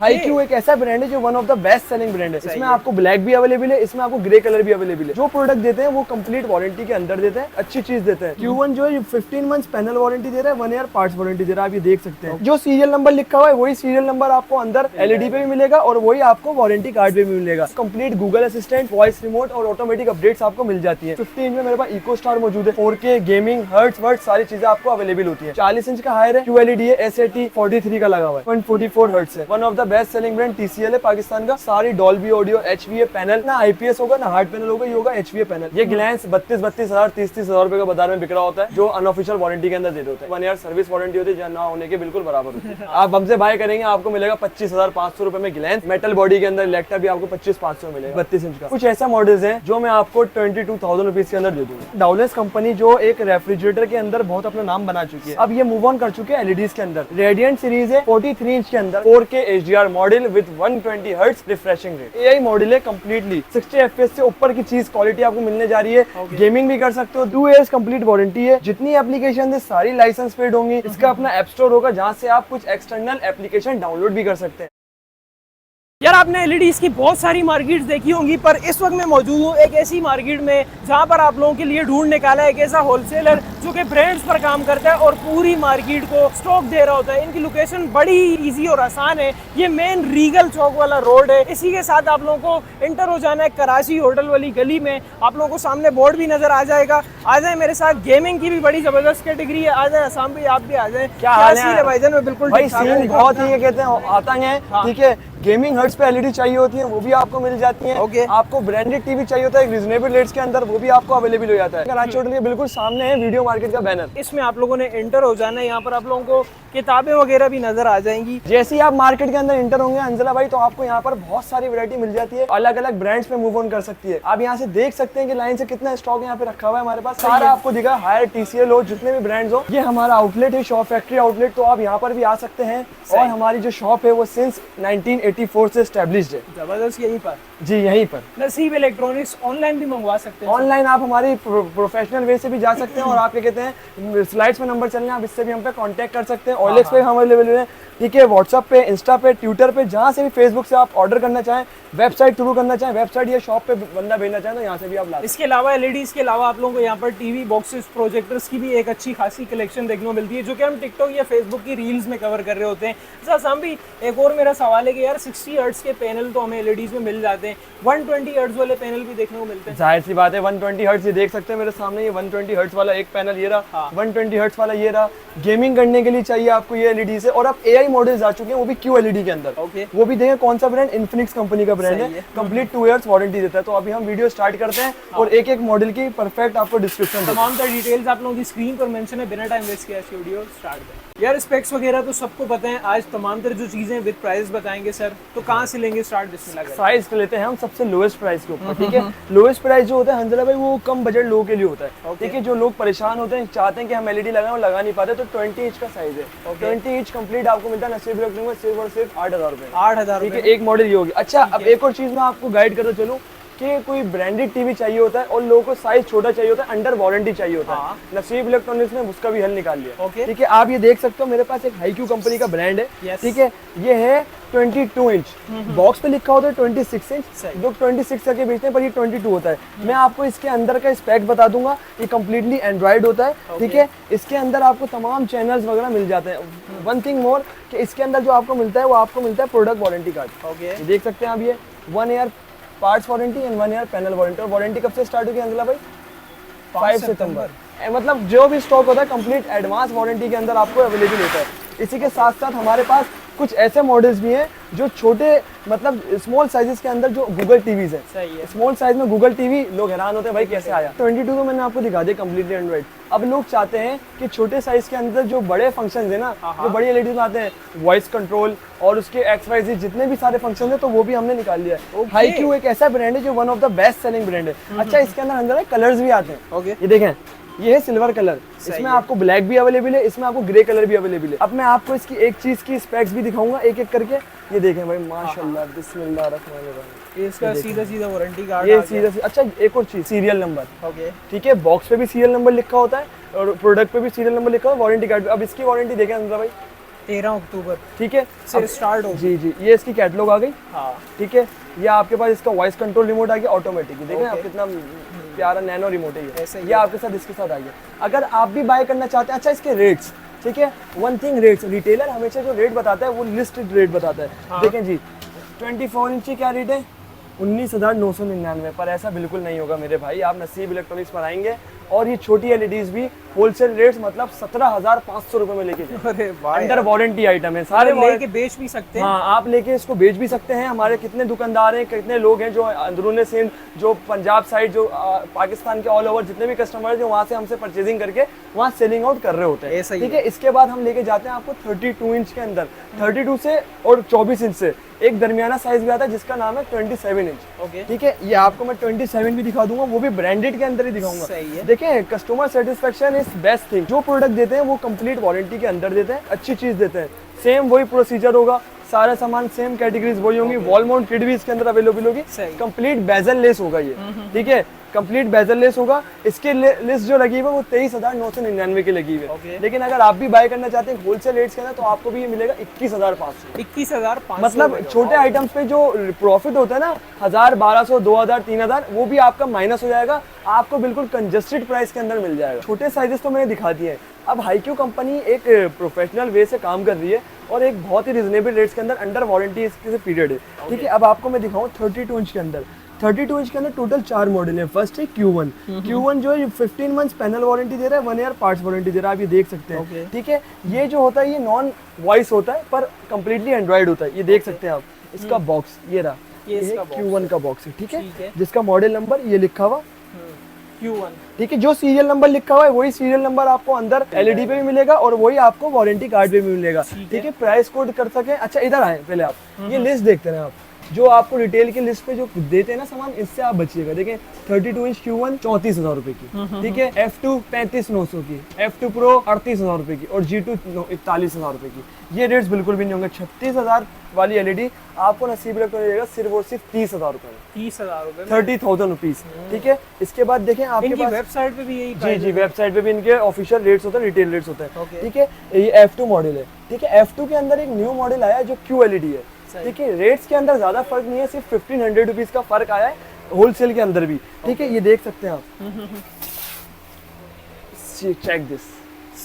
Haikyu एक ऐसा brand है जो one of the best selling brand है। इसमें आपको ब्लैक भी अवेलेबल है, इसमें आपको ग्रे कलर भी अवेलेबल है। जो प्रोडक्ट देते हैं वो कंप्लीट वारंटी के अंदर देते हैं, अच्छी चीज देते हैं। Q1 जो है 15 मंथ्स पैनल वारंटी दे रहा है, 1 ईयर पार्ट्स वारंटी दे रहा है। आप ये देख सकते हैं जो सीरियल नंबर लिखा हुआ है वही सीरियल नंबर आपको अंदर एलईडी पे भी मिलेगा और वही आपको वारंटी कार्ड पे भी मिलेगा। Complete Google assistant, voice remote और ऑटोमेटिक अपडेट्स आपको मिल जाती है। 15 इंच में मेरे पास इको स्टार मौजूद है, 4K गेमिंग हर्ट्ज वर्ट्स सारी चीजें आपको अवेलेबल होती है। 40 इंच का हायर है, QLED है, SAT 43 का लगा हुआ है, 144 हर्ट्ज है। One of the best selling brand TCL है पाकिस्तान का। सारी डॉल्बी ऑडियो, HVA पैनल, ना IPS होगा ना हार्ड पैनल होगा, ये होगा HVA पैनल। ये ग्लैंस 32 हजार 30 हजार रुपए का बाजार में बिक रहा होता है, जो अनऑफिशियल वारंटी के अंदर देते होते हैं। 1 ईयर सर्विस वारंटी होती है, जहाँ ना होने के बिल्कुल बराबर होती है। आप हमसे बाय करेंगे आपको मिलेगा 25,500 रुपए में ग्लैंस। मेटल बॉडी के अंदर इलेक्ट्रा भी आपको 25,500 मिलेगा 32 इंच का। कुछ ऐसा मॉडल्स है जो मैं आपको 22,000 रुपीज के अंदर दे दूंगा। डाउलेस कंपनी जो एक रेफ्रिजरेटर के अंदर बहुत अपना नाम बना चुकी है, अब ये मूव ऑन कर चुके हैं LEDs के अंदर। रेडियंट सीरीज है 43 इंच के अंदर, 4K HDR model with 120 hertz refreshing rate. AI model है कंप्लीटली 60 FPS से ऊपर की चीज क्वालिटी आपको मिलने जा रही है। गेमिंग भी कर सकते हो, 2 इयर्स कंप्लीट वारंटी है। जितनी एप्लीकेशन है सारी लाइसेंस पेड होंगी। इसका अपना ऐप स्टोर होगा जहाँ से आप कुछ एक्सटर्नल एप्लीकेशन डाउनलोड भी कर सकते हैं। यार आपने LEDs की बहुत सारी मार्केट्स देखी होंगी, पर इस वक्त मैं मौजूद हूँ एक ऐसी मार्केट में जहाँ पर आप लोगों के लिए ढूंढ निकाला है एक ऐसा होलसेलर जो कि ब्रांड्स पर काम करता है और पूरी मार्केट को स्टॉक दे रहा होता है। इनकी लोकेशन बड़ी इजी और आसान है। ये मेन रीगल चौक वाला रोड है। इसी के साथ आप लोगों को इंटर हो जाना है कराची होटल वाली गली में। आप लोगों को सामने बोर्ड भी नजर आ जाएगा। आ जाए मेरे साथ, गेमिंग की भी बड़ी जबरदस्त कैटेगरी है। आ जाए आसाम भी, आप भी आ जाए। क्या हाल है भाईजान? में बिल्कुल भाई सीन बहुत ही कहते हैं आता है, ठीक है। गेमिंग हर्ट्ज पे LED चाहिए होती है, वो भी आपको मिल जाती है। आपको ब्रांडेड टीवी चाहिए होता है रीजनेबल रेट्स के अंदर, वो भी आपको अवेलेबल हो जाता है। कराची होटल के बिल्कुल सामने है वीडियो मार्केट का बैनर। इसमें आप लोगों ने एंटर हो जाना है। यहाँ पर आप लोगों को किताबें वगैरह भी नजर आ जाएंगी। जैसे ही आप मार्केट के अंदर एंटर होंगे अंजला भाई, तो आपको यहाँ पर बहुत सारी वैरायटी मिल जाती है, अलग अलग ब्रांड्स में मूव ऑन कर सकती है। आप यहाँ से देख सकते हैं कि लाइन से कितना स्टॉक यहाँ पे रखा हुआ है हमारे पास। सारा आपको दिखा, हायर TCL हो, जितने भी ब्रांड्स हो। ये हमारा आउटलेट है, शॉप फैक्ट्री आउटलेट, तो आप यहाँ पर भी आ सकते हैं। और हमारी जो शॉप है वो सिंस 1984 से एस्टेब्लिश्ड है। जबरदस्त। यहीं पर जी, यहीं पर नसीब इलेक्ट्रॉनिक्स। ऑनलाइन भी मंगवा सकते हैं। ऑनलाइन आप हमारी प्रोफेशनल वे से भी जा सकते हैं और आप क्या कहते हैं स्लाइड्स में नंबर चल रहे हैं, आप इससे भी हम पे कांटेक्ट कर सकते हैं। OLX पे हम अवेलेबल है, ठीक है। व्हाट्सएप पे, इंस्टा पे, ट्विटर पे, जहाँ से भी, फेसबुक से आप ऑर्डर करना चाहें, वेबसाइट थ्रू करना चाहें, वेबसाइट या शॉप पे बंदा भेजना चाहें तो यहाँ से भी आप ला। इसके अलावा LEDs के अलावा आप लोगों को यहाँ पर टीवी बॉक्सेस, प्रोजेक्टर्स की भी एक अच्छी खासी कलेक्शन देखने को मिलती है, जो कि हम टिकटॉक या फेसबुक की रील्स में कवर कर रहे होते हैं। साम भी एक और मेरा सवाल है कि यार 60 हर्ट्ज के पैनल तो हमें LEDs में मिल जाते हैं, 120 हर्ट्ज वाले पैनल भी देखने को मिलते हैं। जाहिर सी बात है, 120 हर्ट्ज ये देख सकते हैं मेरे सामने, ये 120 हर्ट्ज वाला एक पैनल ये रहा, 120 हर्ट्ज वाला ये रहा। गेमिंग करने के लिए चाहिए आपको ये LEDs है। और अब AI मॉडल्स आ चुके हैं, वो भी QLED के अंदर। वो भी देखें कौन सा ब्रांड, इन्फिनिक्स कंपनी का ब्रांड है, कंप्लीट 2 इयर्स वारंटी देता है। तो अभी हम वीडियो स्टार्ट करते हैं और एक एक मॉडल की परफेक्ट आपको डिस्क्रिप्शन, तमाम तरह डिटेल्स आप लोगों की स्क्रीन पर मेंशन है। बिना टाइम वेस्ट किए वीडियो स्टार्ट करें। यार स्पेक्स वगैरह तो सबको पता है, आज तमाम तरह जो चीजें विद प्राइस बताएंगे सर, तो कहाँ से लेंगे स्टार्ट? प्राइस लेते हैं हम सबसे लोएस्ट प्राइस के ऊपर, ठीक है। लोएस्ट प्राइस जो होता है हंजला भाई, वो कम बजट लोगों के लिए होता है, ठीक है। जो लोग परेशान होते हैं, चाहते हैं कि हम LED लगाएं और लगा नहीं पाते, तो 20 इंच का साइज है। 20 इंच कंप्लीट आपको मिलता है नसीब इलेक्ट्रॉनिक्स में सिर्फ और सिर्फ 8,000 रुपए। 8,000, ठीक है। एक मॉडल ये होगी। अच्छा, अब एक और चीज मैं आपको गाइड करता चलूं कि कोई ब्रांडेड टीवी चाहिए होता है और लोगों को साइज छोटा चाहिए होता है, अंडर वारंटी चाहिए होता है। नसीब इलेक्ट्रॉनिक्स ने उसका भी हल निकाल लिया, ठीक है। आप ये देख सकते हो मेरे पास एक हाईक्यू कंपनी का ब्रांड है, ठीक है। ये है 22 इंच, बॉक्स पे लिखा होता है 26 इंच, जो 26 करके बेचते हैं, पर ये 22 होता है। मैं आपको इसके अंदर का स्पेक बता दूंगा। ये कम्प्लीटली एंड्रॉइड होता है, ठीक है। इसके अंदर आपको तमाम चैनल्स वगैरह मिल जाते हैं। वन थिंग मोर कि इसके अंदर जो आपको मिलता है वो आपको मिलता है प्रोडक्ट वारंटी कार्ड। देख सकते हैं आप, ये 1 year parts warranty and 1 year panel warranty. और वारंटी कब से स्टार्ट होगी अंजला भाई? 5 सितंबर। मतलब जो भी स्टॉक होता है कंप्लीट एडवांस वारंटी के अंदर आपको अवेलेबल होता है। इसी के साथ साथ हमारे पास कुछ ऐसे मॉडल्स भी हैं जो छोटे मतलब स्मॉल साइजेस के अंदर जो गूगल टीवीज है। सही है। स्मॉल साइज में गूगल टीवी, लोग हैरान होते हैं भाई कैसे आया। 22 तो मैंने आपको दिखा दिया कंप्लीटली एंड्रॉइड। अब लोग चाहते हैं कि छोटे साइज के अंदर जो बड़े फंक्शन है ना, जो बड़ी LEDs आते हैं, वॉइस कंट्रोल और उसके XYZ जितने भी सारे फंक्शन है, तो वो भी हमने निकाल लिया है। हाईक्यू एक ऐसा ब्रांड है जो one of the best selling brand है। अच्छा, इसके अंदर अंदर कलर्स भी आते हैं। ये देखें, ये है सिल्वर कलर, इसमें आपको ब्लैक भी अवेलेबल है, इसमें आपको ग्रे कलर भी अवेलेबल है। अब मैं आपको इसकी एक चीज की स्पेक्स भी दिखाऊंगा एक एक करके। ये देखें भाई, माशाल्लाह, बिस्मिल्लाहिर्रहमानिर्रहीम। इसका सीधा वारंटी कार्ड, ये सीधा। अच्छा, एक और चीज, सीरियल नंबर, ठीक है। बॉक्स पे भी सीरियल नंबर लिखा होता है और प्रोडक्ट पे भी सीरियल नंबर लिखा होता है, वारंटी कार्ड पे। अब इसकी वारंटी देखें अंदर भाई, 13 अक्टूबर ठीक है से स्टार्ट हो। जी जी, ये इसकी कैटलॉग आ गई। हाँ ठीक है, ये आपके पास इसका वॉइस कंट्रोल रिमोट आ गया ऑटोमेटिक, देखें आप Okay. कितना प्यारा नैनो रिमोट है ऐसे ये ही ये आपके साथ इसके साथ आ गया। अगर आप भी बाय करना चाहते हैं, अच्छा इसके रेट्स, ठीक है, वन थिंग रेट्स, रिटेलर हमेशा जो रेट बताता है वो लिस्टेड रेट बताता है। हाँ। देखें जी 24 इंच की क्या रेट है, 19,999, पर ऐसा बिल्कुल नहीं होगा मेरे भाई, आप नसीब इलेक्ट्रॉनिक्स पर आएंगे और ये छोटी एलईडीज भी होलसेल रेट्स मतलब 17,500 रुपए में लेके जाए। अरे वाह अंडर वारंटी आइटम है सारे, लेके बेच भी सकते हैं। हाँ आप लेके इसको बेच भी सकते हैं। हमारे कितने दुकानदार हैं, कितने लोग हैं जो अंदरूनी सिंध, जो पंजाब साइड, जो पाकिस्तान के ऑल ओवर जितने भी कस्टमर जो वहाँ से हमसे परचेजिंग करके वहाँ सेलिंग आउट कर रहे होते हैं। ऐसा ही ठीक है, इसके बाद हम लेके जाते हैं आपको 32 इंच के अंदर, 32 से और 24 इंच से एक दरमियाना साइज भी आता है जिसका नाम है 27 इंच। ओके ठीक है, ये आपको मैं 27 भी दिखा दूंगा, वो भी ब्रांडेड के अंदर ही दिखाऊंगा। सही है। देखिए customer satisfaction is best thing, जो प्रोडक्ट देते हैं वो कंप्लीट वारंटी के अंदर देते हैं, अच्छी चीज देते हैं, सेम वही प्रोसीजर होगा, सारा सामान सेम कैटेगरीज वही होंगी, वॉल माउंट किट भी इसके अंदर अवेलेबल होगी, सही। कंप्लीट बेजल लेस होगा ये। ठीक है, कंप्लीट बेजल लेस होगा, इसके लिस्ट जो लगी हुई है वो 23,999 की लगी हुई है। Okay. लेकिन अगर आप भी बाय करना चाहते हैं होलसेल रेट्स के अंदर तो आपको भी ये मिलेगा 21,500। 21,500 मतलब छोटे आइटम्स पे जो प्रॉफिट होता है ना 1,000, 1,200, 2,000, 3,000, वो भी आपका माइनस हो जाएगा, आपको बिल्कुल कंजस्टेड प्राइस के अंदर मिल जाएगा। छोटे साइजेस तो मैंने दिखा दिए हैं। अब हाईक्यू कंपनी एक प्रोफेशनल वे से काम कर रही है और एक बहुत ही रिजनेबल रेट्स के अंदर अंडर वारंटी इसके पीरियड है। ठीक है, अब आपको मैं दिखाऊं 32 इंच के अंदर, 32 इंच के अंदर टोटल 4 मॉडल है। फर्स्ट है Q1, Q1 जो है 15 मंथ्स पैनल वारंटी दे रहा है, 1 ईयर पार्ट्स वारंटी दे रहा है, आप ये देख सकते हैं। Okay. ठीक है, ये जो होता है ये नॉन वॉइस होता है पर कंप्लीटली एंड्रॉइड होता है, ये देख सकते हैं आप। इसका बॉक्स ये रहा, ये ये इसका box Q1 का बॉक्स है। ठीक ठीक है। है, जिसका मॉडल नंबर ये लिखा हुआ, Q1 ठीक है, जो सीरियल नंबर लिखा हुआ है वही सीरियल नंबर आपको अंदर एलईडी पे भी मिलेगा और वही आपको वारंटी कार्ड पे भी मिलेगा। ठीक है, प्राइस कोड कर सके। अच्छा इधर आए पहले आप, ये लिस्ट देखते हैं आप, जो आपको रिटेल की लिस्ट पे जो देते हैं ना सामान, इससे आप बचिएगा। देखें 32 इंच Q1 34,000 रुपए की, ठीक है, F2 35,900 की, F2 Pro 38,000 रुपए की और G2 41,000 रुपए की। ये रेट्स बिल्कुल भी नहीं होंगे। 36,000 वाली एलईडी आपको नसीब इलेक्ट्रॉनिक सिर्फ और सिर्फ 30,000 रुपए में, 30,000 रुपए में। 30,000 रुपीज। ठीक है, इसके बाद देखें आपके इनकी पास वेबसाइट पे भी यही जी price जी है। वेबसाइट पे भी इनके ऑफिशियल रेट्स होते हैं, रिटेल रेट्स होते हैं। Okay. ठीक है, ये F2 मॉडल है। ठीक है, F2 के अंदर एक न्यू मॉडल आया है जो QLED है। सही। ठीक है, रेट्स के अंदर ज्यादा फर्क नहीं है, सिर्फ 1500 रुपीज का फर्क आया है होलसेल के अंदर भी। ठीक है, ये देख सकते हैं आप, चेक दिस,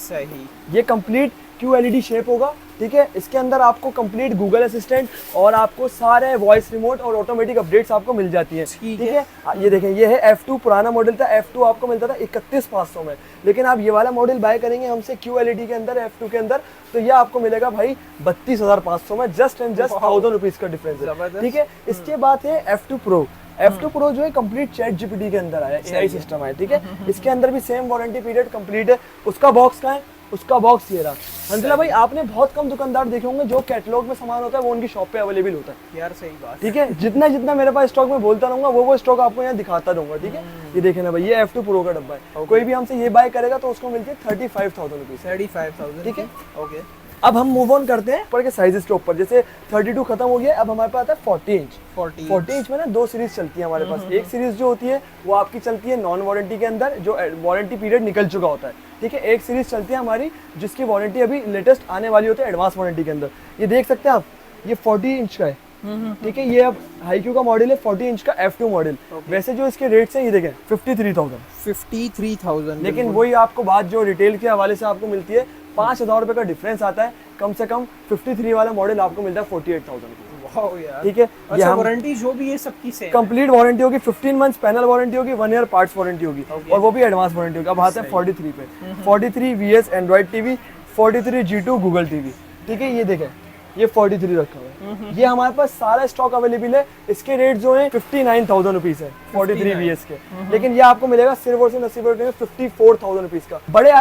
सही। ये कंप्लीट QLED शेप होगा। ठीक है, इसके अंदर आपको कंप्लीट गूगल असिस्टेंट और आपको सारे वॉइस रिमोट और ऑटोमेटिक अपडेट्स आपको मिल जाती हैं। ठीक ठीक है, ये देखें, ये है F2, पुराना मॉडल था, F2 आपको मिलता था 31,500 में, लेकिन आप ये वाला मॉडल बाय करेंगे हमसे QLED के अंदर, F2 के अंदर, तो ये आपको मिलेगा भाई 32,500 में, जस्ट एंड जस्ट 1,000 रुपीज का डिफरेंस है। जबरदस्त। ठीक है, इसके बाद है F2 Pro। F2 Pro जो है कंप्लीट चैट जीपीटी के अंदर आया, AI सिस्टम आया। ठीक है, इसके अंदर भी सेम वारंटी पीरियड कंप्लीट है। उसका बॉक्स कहाँ है, उसका बॉक्स ये रहा। हंसला भाई, आपने बहुत कम दुकानदार देखे होंगे जो कैटलॉग में सामान होता है वो उनकी शॉप पे अवेलेबल होता है। यार सही बात। ठीक है, जितना जितना मेरे पास स्टॉक में बोलता रहूंगा वो स्टॉक आपको यहाँ दिखाता रहूंगा। ठीक है, ये देखे ना भाई, ये F2 Pro का डब्बा है। कोई भी हमसे ये बाय करेगा तो उसको मिलती है 35,000 रुपीज। 35,000। ठीक है। ओके, अब हम मूव ऑन करते हैं ऊपर के साइजेस के ऊपर। जैसे 32 खत्म हो गया, अब हमारे पास आता है 40 इंच। 40 इंच में ना 2 सीरीज चलती है हमारे पास। एक सीरीज जो होती है वो आपकी चलती है नॉन वारंटी के अंदर, जो वारंटी पीरियड निकल चुका होता है। ठीक है, एक सीरीज चलती है हमारी जिसकी वारंटी अभी लेटेस्ट आने वाली होती है एडवांस वारंटी के अंदर। ये देख सकते हैं आप, ये 40 इंच का है। ठीक है, ये अब हाईक्यू का मॉडल है, 40 इंच का F2 मॉडल। वैसे जो इसके रेट्स हैं ये देखें 53,000, 53,000। लेकिन वही आपको बात जो रिटेल के हवाले से आपको मिलती है 5,000 रुपए का डिफरेंस आता है। कम से कम 53 वाला मॉडल आपको मिलता है 48,000 की। वाओ यार। ठीक है, अच्छा, वारंटी जो भी है सबकी सेम कंप्लीट वारंटी होगी, 15 मंथ्स पैनल वारंटी होगी, 1 ईयर पार्ट्स वारंटी होगी और वो भी एडवांस वारंटी होगी। अब आते हैं 43 पे, 43 VS Android TV, 43 G2 Google TV. ठीक है, ये देखें, ये 43 रखा हुआ है। ये हमारे पास सारा स्टॉक अवेलेबल है। इसके रेट जो है 59,000 रुपीज है 43 VS के, लेकिन ये आपको मिलेगा सिर्फ और सिर्फ नसीब में 54,000 रुपीज का।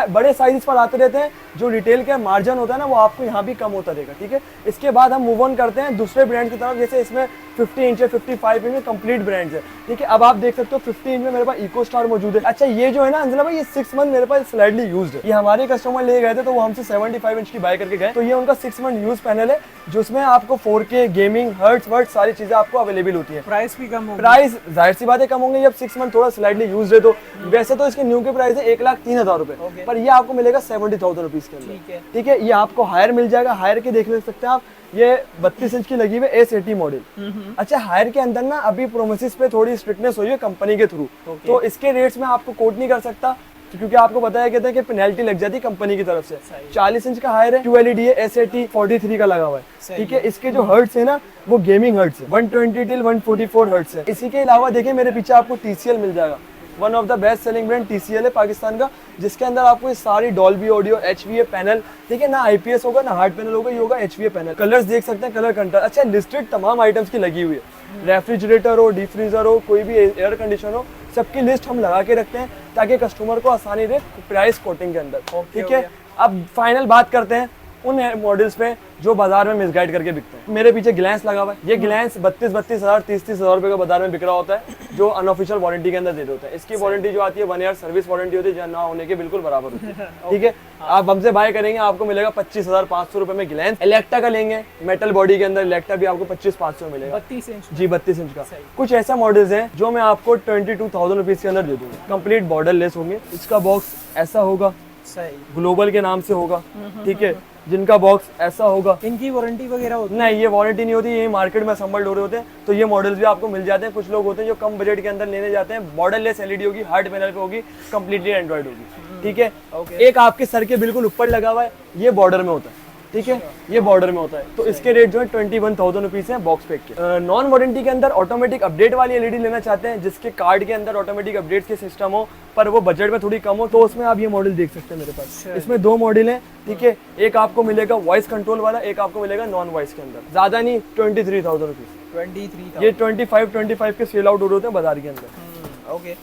बड़े साइज पर आते रहते हैं, जो रिटेल का मार्जिन होता है ना वो आपको यहाँ भी कम होता रहेगा। ठीक है, इसके बाद हम मूव ऑन करते हैं दूसरे ब्रांड की तरफ। जैसे इसमें 50 इंच है, 55 इंच में कंप्लीट ब्रांड्स है। ठीक है, अब आप देख सकते हो 50 इंच में मेरे पास इको स्टार मौजूद है। अच्छा, ये जो है ना अंजला भाई, ये 6 मंथ मेरे पास स्लाइडली यूज्ड है। ये हमारे कस्टमर ले गए थे तो वो हमसे 75 इंच की बाय करके गए, तो ये उनका 6 मंथ यूज पैनल है। जिसमें आपको 4K गेमिंग हर्ट्स वर्ट्स सारी चीजें आपको अवेलेबल होती है। प्राइस भी कम होगा। प्राइस जाहिर सी बात है कम होंगे जब 6 मंथ थोड़ा स्लाइडली यूज है तो। वैसे तो इसके न्यू के प्राइस है 1,03,000 रुपए, पर ये आपको मिलेगा 70,000 रुपीज के अंदर। ठीक है, ये आपको हायर मिल जाएगा। हायर के देख सकते हैं आप, ये 32 इंच की लगी हुई है S80 मॉडल। अच्छा, हायर के अंदर ना अभी प्रोमिस पे थोड़ी स्ट्रिक्टनेस हुई है कंपनी के थ्रू, तो इसके रेट्स में आपको कोट नहीं कर सकता क्योंकि आपको बताया कहते हैं कि पेनल्टी लग जाती है कंपनी की तरफ से। 40 इंच का हायर है, QLED है, S80 43 का लगा हुआ है। ठीक है, इसके जो हर्ट्स है ना वो गेमिंग हर्ट्स है, 120 till 144 हर्ट्स है। इसी के अलावा देखिए मेरे पीछे आपको TCL मिल जाएगा। One of the best selling brand TCL है पाकिस्तान का, जिसके अंदर आपको ये सारी डॉल्बी ऑडियो, HVA पैनल, ठीक है ना, IPS होगा ना हार्ड पैनल होगा, ये होगा HVA पैनल। कलर्स देख सकते हैं, कलर कंट्रास्ट। अच्छा, लिस्टेड तमाम आइटम्स की लगी हुई है। रेफ्रिजरेटर हो, डीप फ्रीजर हो, कोई भी एयर कंडीशनर हो, सबकी लिस्ट हम लगा के रखते हैं ताकि कस्टमर को आसानी रहे प्राइस कोटिंग के अंदर। ठीक है, अब फाइनल बात करते हैं उन मॉडल्स पे जो बाजार में मिसगाइड करके बिकते हैं। मेरे पीछे ग्लैंस लगा हुआ है, ये ग्लैंस 32 हज़ार 30 हज़ार रुपए का बाजार में बिक रहा होता है, जो अनऑफिशियल वारंटी के अंदर दे होता है। इसकी वारंटी जो आती है 1 ईयर सर्विस वारंटी होती है, जो ना होने के बिल्कुल बराबर होती है। ठीक है, आप हमसे बाय करेंगे आपको मिलेगा 25,500 रुपए में ग्लैंस। इलेक्ट्रा का लेंगे मेटल बॉडी के अंदर, इलेक्ट्रा भी आपको 25,500 मिलेगा। 32 इंच जी 32 इंच का। कुछ ऐसा मॉडल्स हैं जो मैं आपको 22,000 रुपीज के अंदर दे दूंगा, कंप्लीट बॉर्डर लेस होंगे। इसका बॉक्स ऐसा होगा, सही ग्लोबल के नाम से होगा। ठीक है, जिनका बॉक्स ऐसा होगा। इनकी वारंटी वगैरह होती है? नहीं, ये वारंटी नहीं होती, ये मार्केट में असम्बल्ड हो रहे होते हैं, तो ये मॉडल्स भी आपको मिल जाते हैं। कुछ लोग होते हैं जो कम बजट के अंदर लेने जाते हैं, बॉर्डर लेस LED होगी, हार्ड पैनल पे होगी, कंप्लीटली एंड्रॉइड होगी। ठीक है, एक आपके सर के बिल्कुल ऊपर लगा हुआ है, ये बॉर्डर में होता है। ठीक है, ये बॉर्डर में होता है, तो इसके रेट जो है 21,000 रुपीज है बॉक्स पैक के। नॉन वारंटी के अंदर ऑटोमेटिक अपडेट वाली LED लेना चाहते हैं, जिसके कार्ड के अंदर ऑटोमेटिक अपडेट के सिस्टम हो, पर वो बजट में थोड़ी कम हो, तो उसमें आप ये मॉडल देख सकते हैं मेरे पास। इसमें 2 मॉडल हैं। ठीक है, एक आपको मिलेगा वॉइस कंट्रोल वाला, एक आपको मिलेगा नॉन वॉइस के अंदर। ज्यादा नहीं, 23,000 रुपीज। 23,000 ये 25 के सेल आउट हो रहे होते हैं बाजार के अंदर। ओके।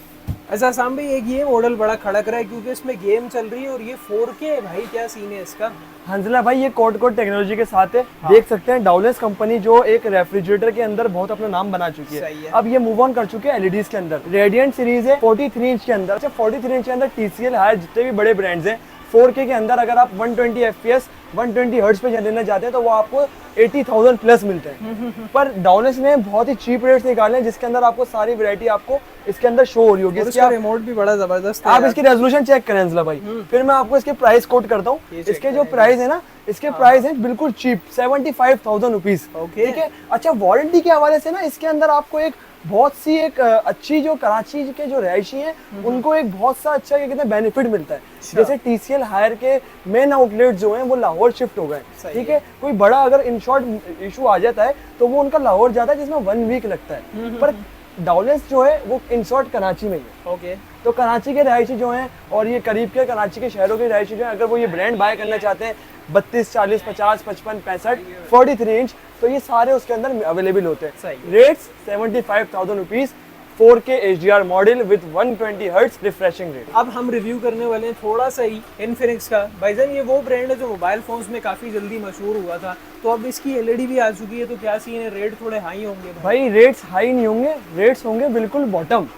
अच्छा साम भाई, एक ये मॉडल बड़ा खड़क रहा है क्योंकि इसमें गेम चल रही है और ये 4K है भाई, क्या सीन है इसका? हंसला भाई, ये कोड टेक्नोलॉजी के साथ है। देख सकते हैं डाउलेस कंपनी जो एक रेफ्रिजरेटर के अंदर बहुत अपना नाम बना चुकी है, अब ये मूव ऑन कर चुके हैं LEDs के अंदर। रेडियंट सीरीज है 43 इंच के अंदर। अच्छा, 43 इंच के अंदर TCL हायर जितने भी बड़े ब्रांड्स हैं, 4K के अंदर अगर आप 120 FPS 120 हर्ट्ज पे लेना चाहते हैं तो वो आपको 80,000 प्लस मिलते हैं। पर डाउलेस ने बहुत ही चीप रेट्स निकाले हैं, जिसके अंदर आपको सारी वैरायटी आपको इसके अंदर शो हो रही होगी। इसका रिमोट भी बड़ा जबरदस्त है। आप इसकी रेजोल्यूशन चेक करें अंजला भाई, फिर मैं आपको इसके प्राइस कोट करता हूँ। इसके जो प्राइस है ना, इसके प्राइस है बिल्कुल चीप, 75,000 रुपीज। ठीक है। अच्छा, वारंटी के हवाले से ना इसके अंदर आपको एक बहुत सी एक अच्छी जो कराची के जो रहायशी हैं उनको एक बहुत सा अच्छा क्या कहते हैं बेनिफिट मिलता है। जैसे TCL हायर के मेन आउटलेट जो हैं वो लाहौर शिफ्ट हो गए। ठीक है, कोई बड़ा अगर इन शॉर्ट इशू आ जाता है तो वो उनका लाहौर जाता है, जिसमें 1 वीक लगता है। पर डाउलेस जो है वो इन शॉर्ट कराची में ही है। ओके, तो कराची के रहायशी जो हैं और ये करीब के कराची के शहरों के रहायशी जो हैं, अगर वो ये ब्रांड बाय करना चाहते हैं 32, 40, 50, 55, 65, 43 इंच, तो ये सारे उसके अंदर अवेलेबल होते हैं। Rates 75,000 rupees, 4K HDR model with 120 hertz refreshing rate. अब हम रिव्यू करने वाले हैं थोड़ा सा ही इन्फिनिक्स का। भाईजान, ये वो ब्रांड है जो मोबाइल फोन्स में काफी जल्दी मशहूर हुआ था, तो अब इसकी LED भी आ चुकी है, तो क्या सीन है? रेट थोड़े हाई होंगे भाई? रेट्स हाई नहीं होंगे, रेट्स होंगे बिल्कुल बॉटम।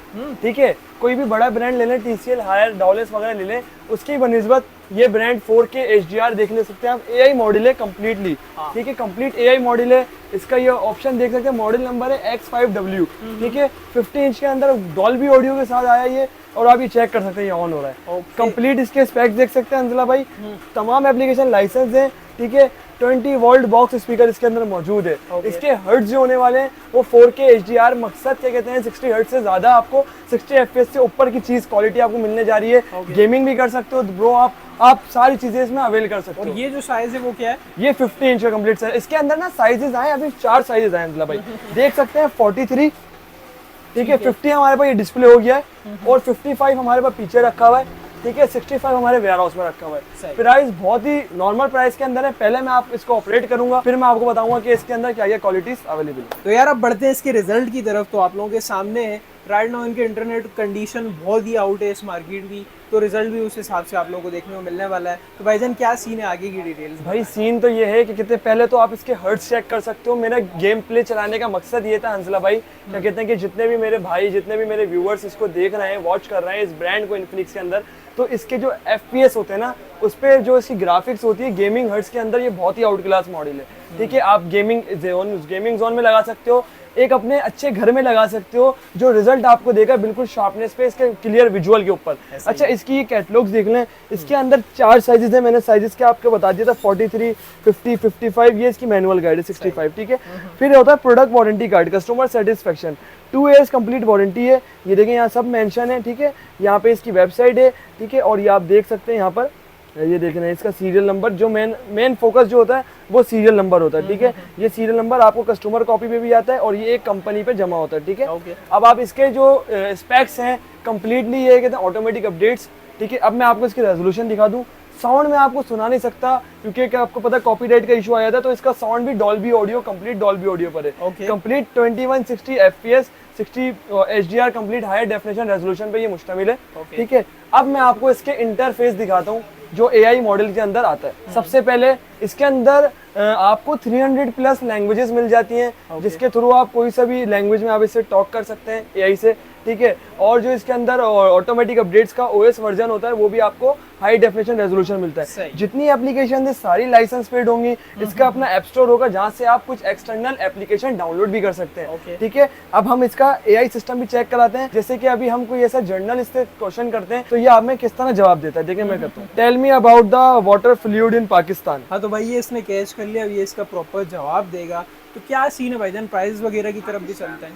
ठीक है, कोई भी बड़ा ब्रांड ले लें, TCL हायर डाउलेस वगैरह ले लें, उसकी बनिस्बत ये ब्रांड 4K HDR देख ले सकते हैं आप। AI मॉडल है कम्प्लीटली। ठीक है, कंप्लीट AI मॉडल है। इसका ये ऑप्शन देख सकते हैं, मॉडल नंबर है X5W। ठीक है, 50 इंच के अंदर डॉल्बी ऑडियो के साथ आया ये, और आप ये चेक कर सकते हैं ये ऑन हो रहा है। कंप्लीट इसके स्पेक्स देख सकते हैं अंजला भाई, तमाम एप्लीकेशन लाइसेंस है। ठीक है, 20 वोल्ट बॉक्स स्पीकर इसके अंदर मौजूद है। इसके हर्ट्ज जो होने वाले हैं वो 4K HDR, मकसद क्या कहते हैं 60 हर्ट्ज से ज्यादा आपको 60 FPS से ऊपर की चीज क्वालिटी आपको मिलने जा रही है। गेमिंग भी कर सकते हो ब्रो, आप सारी चीजें इसमें अवेल कर सकते हो। और ये जो साइज है वो क्या है? ये 50 इंच का कंप्लीट साइज। इसके अंदर ना साइजेस आए, अभी 4 साइजेस आए मतलब भाई देख सकते हैं। 43, ठीक है, 50 हमारे पास ये डिस्प्ले हो गया है, और 55 हमारे पास पीछे रखा हुआ है। ठीक है, 65 हमारे वेयर हाउस में रखा हुआ है। प्राइस बहुत ही नॉर्मल प्राइस के अंदर है। पहले मैं आप इसको ऑपरेट करूंगा, फिर मैं आपको बताऊंगा कि इसके अंदर क्या क्या क्वालिटीज अवेलेबल है। तो यार अब बढ़ते हैं इसके रिजल्ट की तरफ। तो आप लोगों के सामने है राइट नाउ इनके इंटरनेट कंडीशन बहुत ही आउट है इस मार्केट की। तो रिजल्ट भी उस हिसाब से आप लोगों को देखने को मिलने वाला है। तो भाईजान क्या सीन है आगे की डिटेल्स? भाई सीन तो ये है कि कितने पहले तो आप इसके हर्ट्स चेक कर सकते हो। मेरा गेम प्ले चलाने का मकसद ये था हंसला भाई, क्या कहते हैं कि जितने भी मेरे भाई, जितने भी मेरे व्यूअर्स इसको देख रहे हैं, वॉच कर रहे हैं इस ब्रांड को इन्फिनिक्स के अंदर, तो इसके जो FPS होते हैं ना, उस पर जो इसकी ग्राफिक्स होती है गेमिंग हर्ट्स के अंदर, ये बहुत ही आउट क्लास मॉडल है। ठीक है, आप गेमिंग जोन में लगा सकते हो, एक अपने अच्छे घर में लगा सकते हो, जो रिजल्ट आपको देगा बिल्कुल शार्पनेस पे, इसके क्लियर विजुअल के ऊपर। अच्छा, इसकी ये कैटलॉग्स देख लें, इसके अंदर 4 साइजेस है, मैंने साइजेस के आपको बता दिया था, 43, 50, 55, ये इसकी मैनुअल गाइड है, 65। ठीक है, फिर होता है product warranty card, customer satisfaction, 2 years complete warranty है। ये देखें यहाँ सब मेंशन है। ठीक है, यहाँ पे इसकी वेबसाइट है। ठीक है, और ये आप देख सकते हैं यहाँ पर, ये देख रहे हैं इसका सीरियल नंबर, जो मेन फोकस जो होता है वो सीरियल नंबर होता है। ठीक है, ये सीरियल नंबर आपको कस्टमर कॉपी पे भी आता है और ये एक कंपनी पे जमा होता है। ठीक है, अब आप इसके जो स्पेक्स हैं कंप्लीटली ये कहते हैं ऑटोमेटिक अपडेट्स। ठीक है, अब मैं आपको इसकी रेजोल्यूशन दिखा दूं। साउंड में आपको सुना नहीं सकता क्योंकि क्या आपको पता है कॉपीराइट का इशू आया था, तो इसका साउंड भी Dolby audio, complete Dolby audio पर है। Complete 2160 FPS 60 HDR complete high definition resolution पे ये मुश्तमिल है। ठीक है, अब मैं आपको इसके इंटरफेस दिखाता हूँ जो AI मॉडल के अंदर आता है। सबसे पहले इसके अंदर आपको 300+ लैंग्वेजेस मिल जाती हैं, जिसके थ्रू आप कोई सा भी लैंग्वेज में आप इससे टॉक कर सकते हैं AI से। ठीक है, और जो इसके अंदर ऑटोमेटिक अपडेट्स का OS वर्जन होता है वो भी आपको हाई डेफिनेशन रेजोल्यूशन मिलता है। जितनी एप्लीकेशन है सारी लाइसेंस पेड होंगी। इसका अपना ऐप स्टोर होगा जहां से आप कुछ एक्सटर्नल एप्लीकेशन डाउनलोड भी कर सकते हैं। ठीक है, अब हम इसका AI सिस्टम भी चेक कराते हैं। जैसे कि अभी हम कोई ऐसा जर्नल इससे क्वेश्चन करते हैं तो ये आप में किस तरह जवाब देता है, देखिए मैं करता हूँ। Tell me about the water fluid in Pakistan. हाँ, तो भाई ये इसने कैच कर लिया, अब ये इसका प्रॉपर जवाब देगा। तो क्या सीन है भाईजान, प्राइस वगैरह की तरफ भी चलते हैं?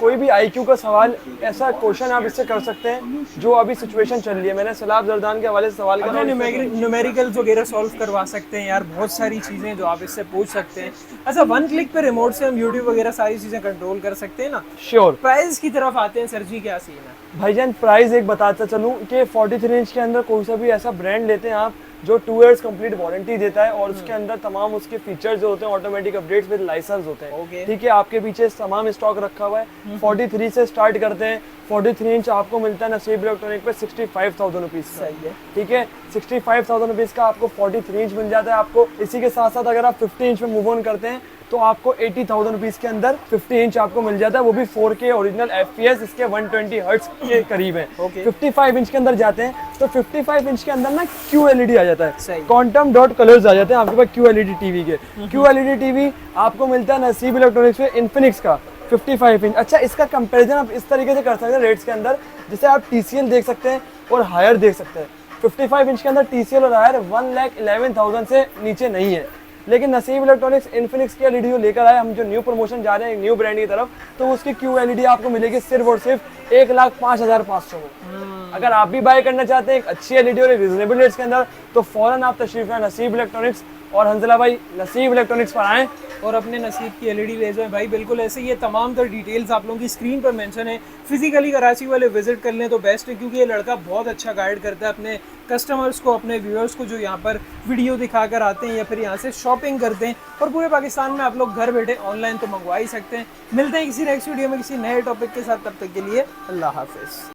कोई भी IQ का सवाल, ऐसा क्वेश्चन आप इससे कर सकते हैं जो अभी सिचुएशन चल रही है। मैंने सलाब जरदान के हवाले से सवाल करा, न्यूमेरिकल्स वगैरह सॉल्व करवा सकते हैं यार, बहुत सारी चीजें जो आप इससे पूछ सकते हैं। अच्छा, 1 क्लिक पे रिमोट से हम यूट्यूब वगैरह सारी चीजें कंट्रोल कर सकते हैं ना? श्योर। प्राइस की तरफ आते हैं सर जी, क्या सीन है? भाईजान प्राइस एक बताता चलूं कि 43 इंच के अंदर कोई सा भी ऐसा ब्रांड लेते हैं आप जो 2 years कंप्लीट वारंटी देता है और उसके अंदर तमाम उसके फीचर्स जो होते हैं ऑटोमेटिक अपडेट्स विद लाइसेंस होते हैं। ठीक है, आपके पीछे तमाम स्टॉक रखा हुआ है। 43 से स्टार्ट करते हैं। 43 इंच आपको मिलता है नसीब इलेक्ट्रॉनिक पे 65,000 रुपीज। सही है। ठीक है, 65,000 रुपीज का आपको 43 इंच मिल जाता है। आपको इसी के साथ साथ अगर आप 50 इंच में मूव ऑन करते हैं तो आपको 80,000 रुपीज के अंदर 50 इंच आपको मिल जाता है, वो भी 4K ओरिजिनल FPS इसके 120 हर्ट्ज के करीब है। 55 इंच के अंदर जाते हैं तो 55 इंच के अंदर ना QLED आ जाता है, क्वांटम डॉट कलर्स आ जाते हैं आपके पास QLED टीवी के। QLED टीवी आपको मिलता है नसीब इलेक्ट्रॉनिक्स में इन्फिनिक्स का 55 इंच। अच्छा, इसका कंपैरिजन आप इस तरीके से कर सकते हैं रेट्स के अंदर, जैसे आप TCL देख सकते हैं और हायर देख सकते हैं। 55 इंच के अंदर TCL और हायर 1,11,000 से नीचे नहीं है, लेकिन नसीब इलेक्ट्रॉनिक्स इन्फिनिक्स की एलईडी लेकर आए हम, जो न्यू प्रमोशन जा रहे हैं न्यू ब्रांड की तरफ, तो उसकी QLED आपको मिलेगी सिर्फ और सिर्फ 1,05,500 में। अगर आप भी बाय करना चाहते हैं एक अच्छी एलईडी और रिजनेबल रेट्स के अंदर, तो फौरन आप तशरीफ लाएं नसीब इलेक्ट्रॉनिक्स और हंसला भाई नसीब इलेक्ट्रॉनिक्स पर आएँ और अपने नसीब की एलईडी ले जाएं भाई। बिल्कुल ऐसे ये तमाम तर डिटेल्स आप लोगों की स्क्रीन पर मेंशन है। फिजिकली कराची वाले विजिट कर लें तो बेस्ट है, क्योंकि ये लड़का बहुत अच्छा गाइड करता है अपने कस्टमर्स को, अपने व्यूअर्स को जो यहाँ पर वीडियो दिखाकर आते हैं या फिर यहाँ से शॉपिंग करते हैं। और पूरे पाकिस्तान में आप लोग घर बैठे ऑनलाइन तो मंगवा ही सकते हैं। मिलते हैं किसी नेक्स्ट वीडियो में किसी नए टॉपिक के साथ, तब तक के लिए अल्लाह हाफिज़।